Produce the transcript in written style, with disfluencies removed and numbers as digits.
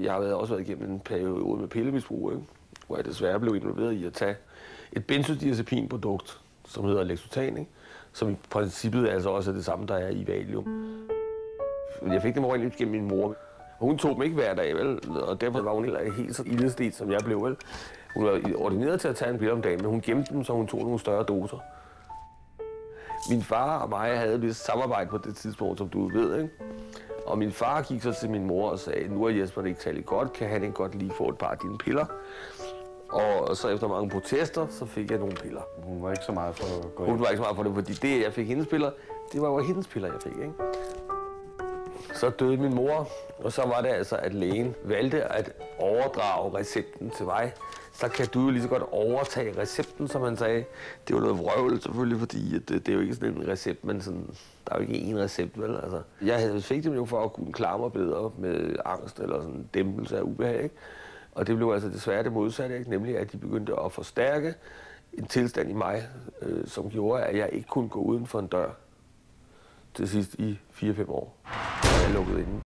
Jeg har også været igennem en periode med pillemisbrug, ikke? Hvor jeg desværre blev involveret i at tage et benzodiazepinprodukt, som hedder Lexotan, ikke? Som i princippet altså også er det samme, der er i Valium. Jeg fik dem overhovedet gennem min mor. Hun tog dem ikke hver dag, vel? Og derfor var hun heller helt så ildestet, som jeg blev, vel? Hun var ordineret til at tage en pille om dagen, men hun gemte dem, så hun tog nogle større doser. Min far og mig havde et vist samarbejde på det tidspunkt, som du ved, ikke? Og min far gik så til min mor og sagde, nu er Jesper det ikke særlig godt, kan han ikke godt lige få et par af dine piller? Og så efter mange protester, så fik jeg nogle piller. Hun var ikke så meget for at gå ind. Hun var ikke så meget for det, fordi det, jeg fik hendes piller, det var jo hendes piller, jeg fik, ikke? Så døde min mor, og så var det altså, at lægen valgte at overdrage recepten til mig. Så kan du jo lige så godt overtage recepten, som han sagde. Det var noget vrøvl selvfølgelig, fordi det er jo ikke sådan en recept, men sådan, der er jo ikke én recept, vel? Altså, jeg fik dem jo for at kunne klare mig bedre med angst eller sådan dæmpelse af ubehag, ikke? Og det blev altså desværre det modsatte, ikke? Nemlig at de begyndte at forstærke en tilstand i mig, som gjorde, at jeg ikke kunne gå uden for en dør til sidst i 4-5 år. Jeg lukkede inde.